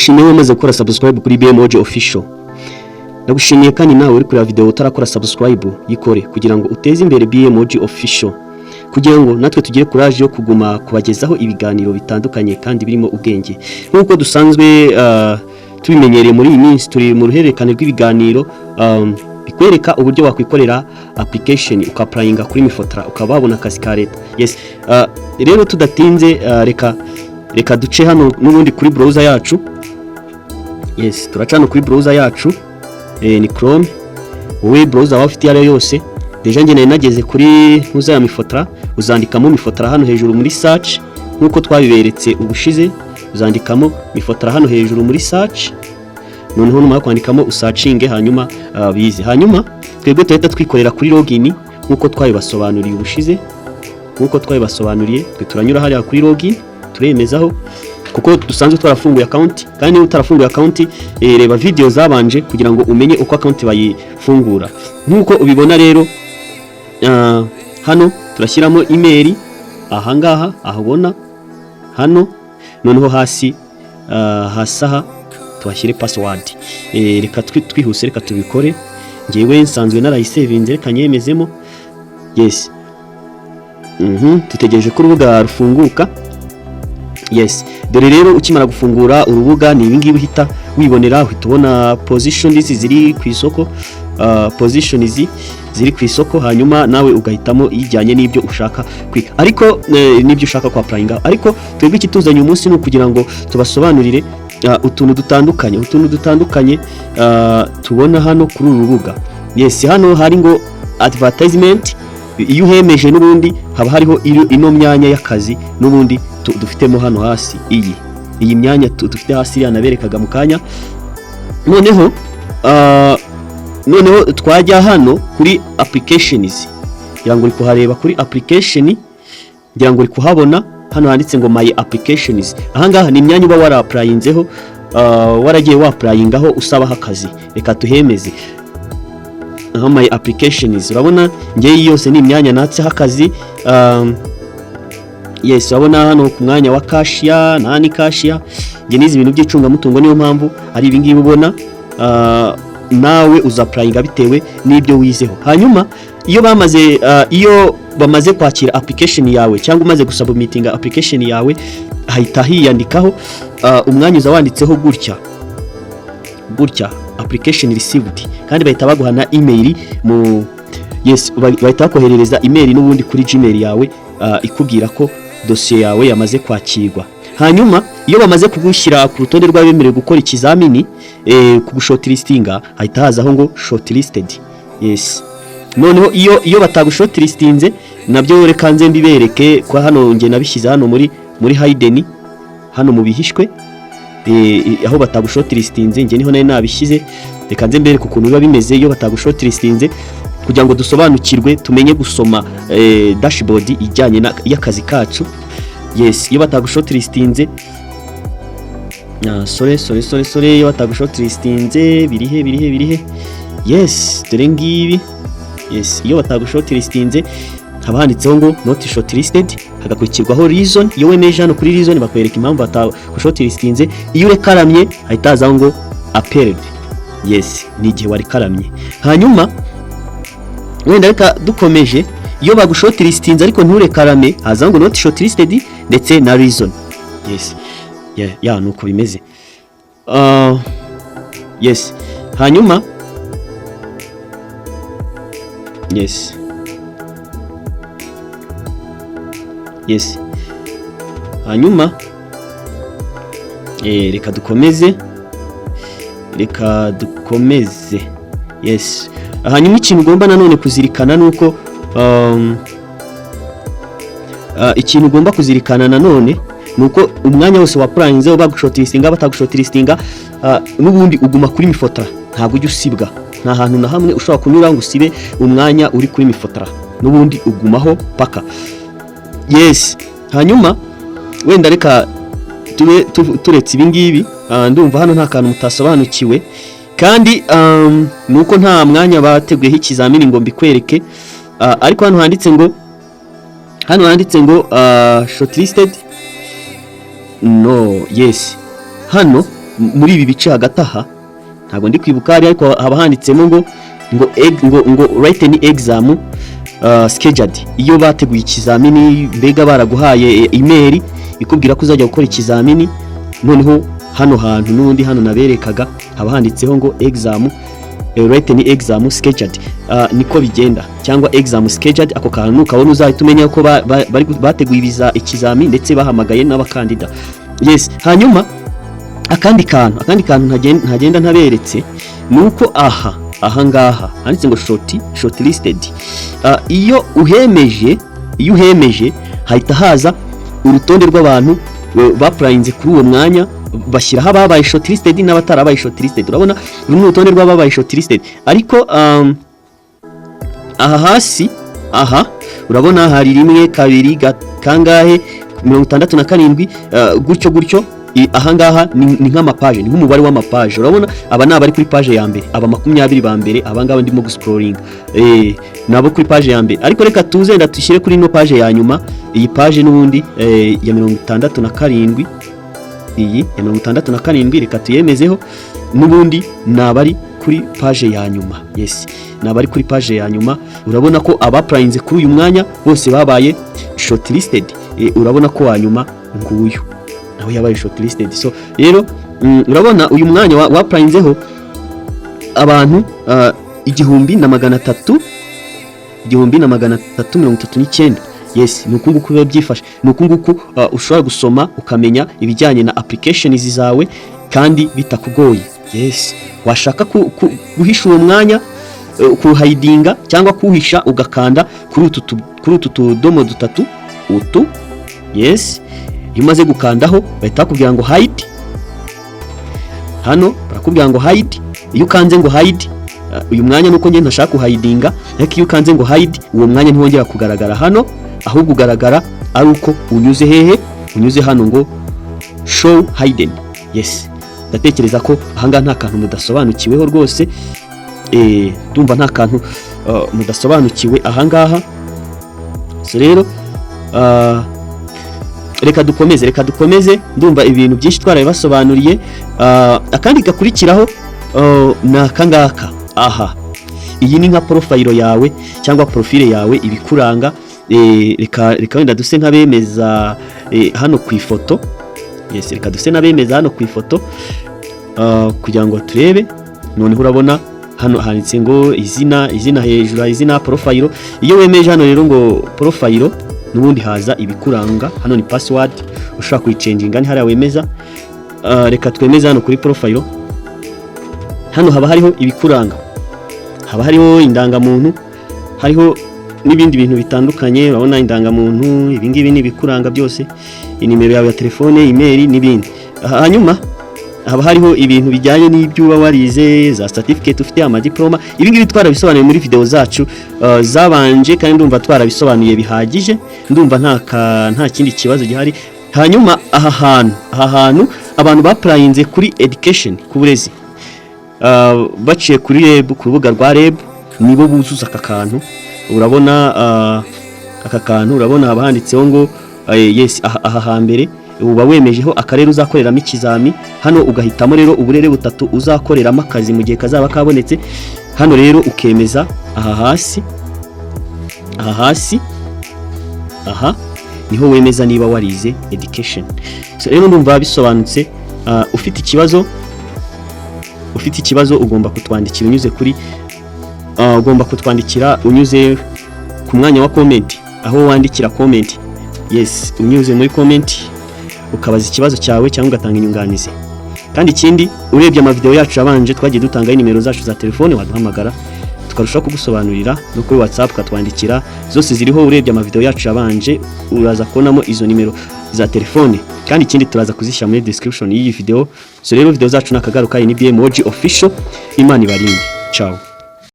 ndagushimiye wamaze gukora subscribe kuri BMOG official. Ndagushimiye kandi nawe uri kuri video utarakora subscribe yikore kugira ngo uteze imbere BMOG official, kugira ngo natwe tugire courage yo kuguma kubagezaho ibiganiro bitandukanye kandi birimo ubwenge. Nkuko dusanzwe tubimenyereye muri iyi minsi turi mu ruhererekane rw'ibiganiro bikwereka uburyo wakwikorera application ukapplyinga kuri Mifotra ukababona akazi ka leta. Yes, rero tudatinze reka duce hano n'ubundi kuri browser yacu. Yes, turacana kuri browser yacu ni Chrome. Wowe browser wafite yari yose deja nge nageze kuri ntuza ya Mifotra, uzandikamo Mifotra hano hejuru muri search nkuko twabiberetse ubushize, uzandikamo Mifotra hano hejuru muri search, noneho numara kwandikamo usearching hanyuma bize, hanyuma twebwe tuhita twikorera kuri login nkuko twabibasobanuriye ubushize. Nkuko twabibasobanuriye twe turanyura hariya kuri login turemezaho, kuko dusanzwe twarafunguye account, kandi utarafunguye account reba video zabanje kugira ngo umenye uko account bayifungura. Nkuko ubibona rero hano turashyiramo email ahangaha ahabona hano, noneho hasi hasaha tuhashyire password. Reka twihuse reka tubikore, ngewe nsanzwe narayisevinze reka nyemezemo. Yes, tutegereje ko urubuga rufunguka. Yes, dore rero ukimara gufungura urubuga ni ibingibi uhita wibonera, uhita ubona positions ziri ku isoko, positions ziri ku isoko, hanyuma nawe ugahitamo ijyanye n'ibyo ushaka kwiga, ariko n'ibyo ushaka kwa applyinga. Ariko twebwe ikituzanye umunsi no kugira ngo tubasobanurire utuntu dutandukanye tubona hano kuri uru rubuga. Yes, hano hari ngo advertisement, iyo uhemeje n'ubundi haba hariho ino myanya y'akazi n'ubundi dufitemo hano hasi. Iyi myanya dufite hasi yanaberekaga mu kanya. Noneho twajya hano kuri applications, ngira ngo uri kuhareba kuri application, ngira ngo uri kuhabona hano handitse ngo my applications. Ahangaha ni imyanya uba warapplyinzeho, waragiye wapplyingaho usaba akazi. Reka tuhemeze aho my applications, urabona ngiye yose ni imyanya natse hakazi. Yes, urabona hano ku mwanya wa cashier, nani cashier, nge nizi ibintu by'icunga mutungo, niyo mpamvu ari ibi ngibi ubona. Nawe uzapplyinga bitewe n'ibyo wizeho. Hanyuma iyo bamaze kwakira application yawe cyangwa umaze gusubmitinga application yawe, hahita hiyandikaho umwanya uzawanditseho gutya application received, kandi bahita baguhana email mu yes, bahita bakoherereza email n'ubundi kuri Gmail yawe ikubwira ko dossier yawe yamaze kwakirwa. Hanyuma iyo bamaze kugushyira ku rutonde rw'abemerewe gukora ikizamini kugushortlistinga, hahita hazaho ngo shortlisted. Yes, noneho iyo batagushortlistinze nabyo reka nze mbibereke kwa hano nge nabishyize hano muri hidden, hano mu bihishwe aho batagushortlistinze nge niho nabishyize. Reka nze mbereke ukuntu biba bimeze iyo batagushortlistinze, kugira ngo dusobanukirwe tumenye gusoma dashboard ijyanye y'akazi kacu. Yes, iyo batagushortlistinze sorry, iyo batagushortlistinze birihe. Yes, dore ngibi. Yes, iyo batagushortlistinze haba handitseho ngo not shortlisted, hagakurikirwaho reason. Iyo wemeje hano kuri reason bakwereka impamvu batagushortlistinze. Iyo urekaramye hahita hazaho ngo appealed. Yes, ni igihe warikaramye. Hanyuma wenda reka dukomeje, iyo bagushortlistinze ariko nturekarame hazaho ngo not shortlisted ndetse na reason. Yes, nuko bimeze. Yes, hanyuma yes, hanyuma reka dukomeze. Yes, hanyuma ikintu ugomba nanone kuzirikana nuko ikintu ugomba kuzirikana nanone nuko umwanya wose wapplyinzeho bagushortlistinga batagushortlistinga n'ubundi uguma kuri Mifotra, ntabwo ujya usibwa. Nta hantu na hamwe ushobora kunyura ngo usibe umwanya uri kuri Mifotra, n'ubundi ugumaho paka. Yes, hanyuma wenda reka turetse ibi ngibi, ndumva hano nta kantu mutasobanukiwe, kandi nuko nta mwanya bateguyeho ikizamini ngo mbikwereke. Ariko hano handitse ngo shortlisted. No, yes, hano muri ibi bice hagati aha ntabwo ndi kwibuka ariko haba handitsemo ngo written exam scheduled. Iyo bateguye ikizamini mbega baraguhaye email ikubwira ko uzajya gukora ikizamini, noneho hano hantu n'undi hano naberekaga haba handitseho ngo exam written exam scheduled. Niko bigenda, cyangwa exam scheduled. Ako kantu ukabona uzahita umenya ko bateguye ikizamini ndetse bahamagaye n'abakandida. Yes, hanyuma akandi kantu ntagenda ntaberetse nuko aha ngaha handitse ngo shortlisted. Iyo uhemeje hahita haza urutonde rw'abantu baprayinze kuri uwo mwanya, bashyiraho ababaye shortlisted n'abatarabaye shortlisted. Urabona uru rutonde rw'ababaye shortlisted, ariko aha hasi urabona hari 1 2 kangahe 67 gutyo. Aha ngaha ni nk'amapaje, ni nk'umubare w'amapaje. Urabona aba ni abari kuri page ya mbere, aba 20 ba mbere, aba ngaba ndimo guscrolling nabo kuri page ya mbere. Ariko reka tuze ndatushyire kuri no page ya nyuma. Iyi page n'ubundi ya 67, iyi ya 67 reka tuyemezeho, n'ubundi nabari kuri page ya nyuma. Yes, nabari kuri page ya nyuma. Urabona ko abaprayinze kuri uyu mwanya bose babaye shortlisted. Urabona ko wa nyuma nguyu nawe yabaye shortlisted. So rero urabona uyu mwanya waprayinzeho abantu 1339. Yes, nukunguku biba byifashe, nukunguku ushobora gusoma ukamenya ibijyanye na applications zawe kandi bitakugoye. Yes, washaka guhisha uwo mwanya kuhidinga cyangwa kuhisha ugakanda kuri utu tudomo dutatu utu. Yes, iyo umaze gukandaho bahita bakubwira ngo hide. Hano barakubwira ngo hide. Iyo ukanze ngo hide uyu mwanya nuko nge ntashaka kuhidinga, ariko iyo ukanze ngo hide uwo mwanya ntiwongera kugaragara hano, ahubwo ugaragara ari uko unyuze hehe, unyuze hano ngo show hidden. Yes, ndatekereza ko ahangaha nta kantu mudasobanukiweho rwose. Ndumva nta kantu mudasobanukiwe ahangaha. So rero reka dukomeze ndumva ibintu byinshi twarabibasobanuriye. Akandi gakurikiraho nakangaka. Iyi ni nka profile yawe cyangwa profile yawe ibikuranga. Reka wenda duse nk'abemeza hano ku ifoto. Yes, reka duse n'abemeza hano ku ifoto kugira ngo turebe. Noneho urabona hano handitse ngo izina hejuru, izina profile. Iyo wemeje hano rero ngo profile, n'ubundi haza ibikuranga. Hano ni password ushaka kuyichanginga, ni hariya wemeza. Reka twemeza hano kuri profile. Hano haba hariho ibikuranga, haba hariho indangamuntu, hariho n'ibindi bintu bitandukanye. Urabona indangamuntu, ibingibi ni ibikuranga byose, inimero yawe ya telefone, email n'ibindi. Hanyuma haba hariho ibintu bijyanye n'ibyo warize, za certificate ufite, amadiploma. Ibingibi twarabisobanuye muri video zacu zabanje, kandi ndumva twarabisobanuye bihagije. Ndumva nta kindi kibazo gihari. Hanyuma aha hantu abantu baprayinze kuri education, ku burezi, baciye kuri REB, ku rubuga rwa REB, nibo buzuza aka kantu. Urabona aka kantu, urabona haba handitseho ngo yes, aha hambere uba wemejeho akarere uzakoreramo ikizami. Hano ugahitamo rero uburere butatu uzakoreramo akazi mu gihe kazaba kabonetse. Hano rero ukemeza aha hasi niho wemeza niba warize education. So rero ndumva bisobanutse. Ufite ikibazo ugomba kutwandikira unyuze kuri unyuze ku mwanya wa comment, aho wandikira comment. Yes, unyuze muri comment ukabaza ikibazo cyawe cyangwa ugatanga inyunganizi. Kandi ikindi, urebye amavideo yacu yabanje twagiye dutanga nimero zacu za telefone, waduhamagara tukarushaho kugusobanurira, no kuri WhatsApp ukatwandikira. Zose ziriho. Urebye amavideo yacu yabanje uraza kubonamo izo nimero za telefone, kandi ikindi turaza kuzishyira muri description y'iyi video. So rero video zacu nakagaruka ni BMOG official. Imana ibarinde. Ciao.